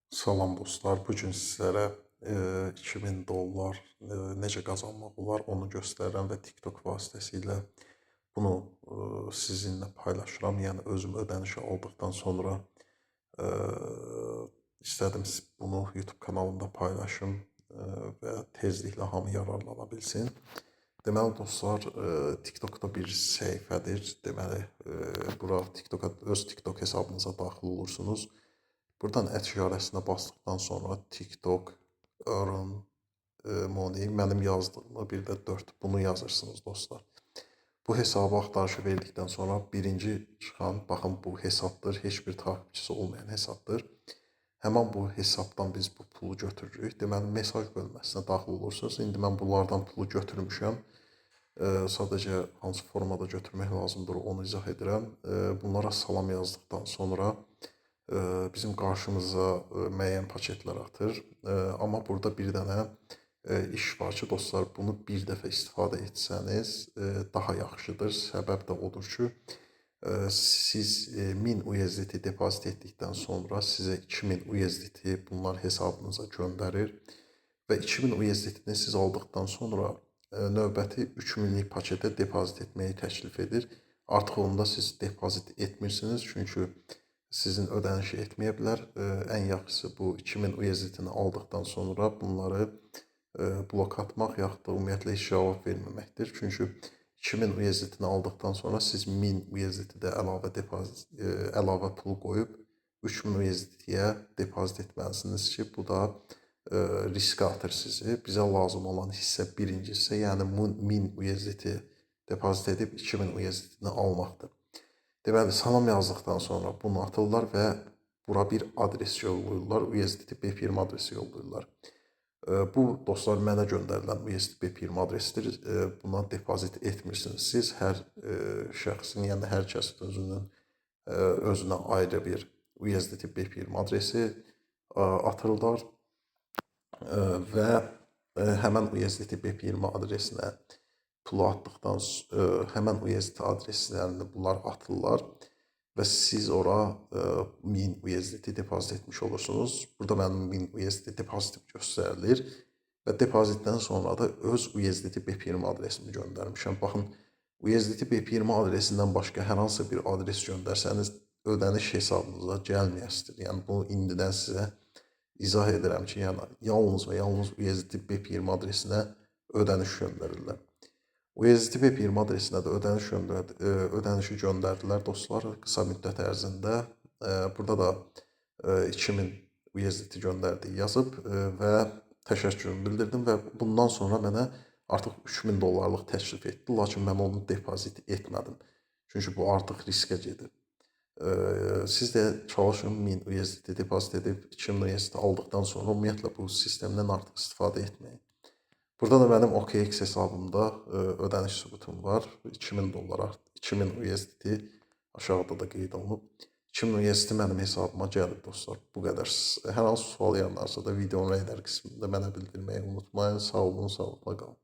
Salam dostlar, bu gün sizlərə 2000 dollar necə qazanmaq olar onu göstərirəm və TikTok vasitəsilə bunu sizinlə paylaşıram. Yəni özüm ödənişi aldıqdan sonra e, istədim bunu YouTube kanalımda paylaşım və tezliklə hamı yararlana bilsin. Deməli dostlar, TikTokda bir səhifədir. Deməli, bura öz TikTok hesabınıza daxil olursunuz. Buradan işarəsinə basdıqdan sonra TikTok, Earn, Money, mənim yazdığımı bir də 4 bunu yazırsınız dostlar. Bu hesabı axtarışı verdikdən sonra birinci çıxan, baxın bu hesabdır, heç bir takipçisi olmayan hesabdır. Həmin bu hesabdan biz bu pulu götürürük. Deməli, mesaj bölməsinə daxil olursunuz. İndi mən bunlardan pulu götürmüşəm. Sadəcə hansı formada götürmək lazımdır onu izah edirəm. Bunlara salam yazdıqdan sonra bizim qarşımıza müəyyən paketlər atır. Amma burada bir dənə iş var ki, dostlar, bunu bir dəfə istifadə etsəniz daha yaxşıdır. Səbəb də odur ki, siz 1000 USDT depozit etdikdən sonra sizə 2000 USDT bunlar hesabınıza göndərir və 2000 USDT-ni siz aldıqdan sonra növbəti 3000-lik paketə depozit etməyi təklif edir. Artıq onda siz depozit etmirsiniz, çünki sizin ödənişi etməyə bilər. Ən yaxşısı bu 2000 USDT-ni aldıqdan sonra bunları blok atmaq, yaxud da ümumiyyətlə heç cavab verməməkdir. Çünki 2000 USDT-ni aldıqdan sonra siz 1000 USDT-də əlavə pul qoyub 3000 USDT-yə depozit etməlisiniz ki, bu da riskə atır sizi. Bizə lazım olan hissə birinci hissə, yəni 1000 USDT depozit edib 2000 USDT-ni almaqdır. Deməli, salam yazdıqdan sonra bunu atırlar və bura bir adres yollayırlar. USDT B-firma adresi yollayırlar. Bu, dostlar, mənə göndərilən USDT B-firma adresidir. Buna depozit etmirsiniz. Siz hər şəxsin, yəni hər kəsin özünə ayrı bir USDT B-firma adresi atırlar və həmən USDT B-firma adresinə pulu atdıqdan həmən USDT adreslərini bunlar atırlar və siz ora 1000 USDT depozit etmiş olursunuz. Burada mənim 1000 USDT depozitim göstərilir və depozitdən sonra da öz USDT B-firma adresimi göndərmişəm. Baxın, USDT B-firma adresindən başqa hər hansı bir adres göndərsəniz ödəniş hesabınıza gəlməyəsidir. Yəni bunu indidən sizə izah edirəm ki, yəni yalnız və yalnız USDT B-firma adresinə ödəniş göndərirlər. USDT B-firma adresinə də ödənişi göndərdilər dostlar qısa müddət ərzində. Burada da 2000 USDT göndərdiyi yazıb və təşəkkürümü bildirdim və bundan sonra mənə artıq 3000 dollarlıq təklif etdi. Lakin mən onu depozit etmədim. Çünki bu artıq riskə gedir. Siz də çalışın 1000 USDT depozit edib 2000 USDT aldıqdan sonra ümumiyyətlə bu sistemdən artıq istifadə etməyin. Burada da mənim OKX hesabımda ödəniş sübutum var. 2000 dollara, 2000 USDT aşağıda da qeyd olunub. 2000 USDT mənim hesabıma gəlib dostlar. Bu qədər. Hər hansı sual yaranarsa da videonun rəylər qismində mənə bildirməyi unutmayın. Sağ olun, sağlıqla qalın.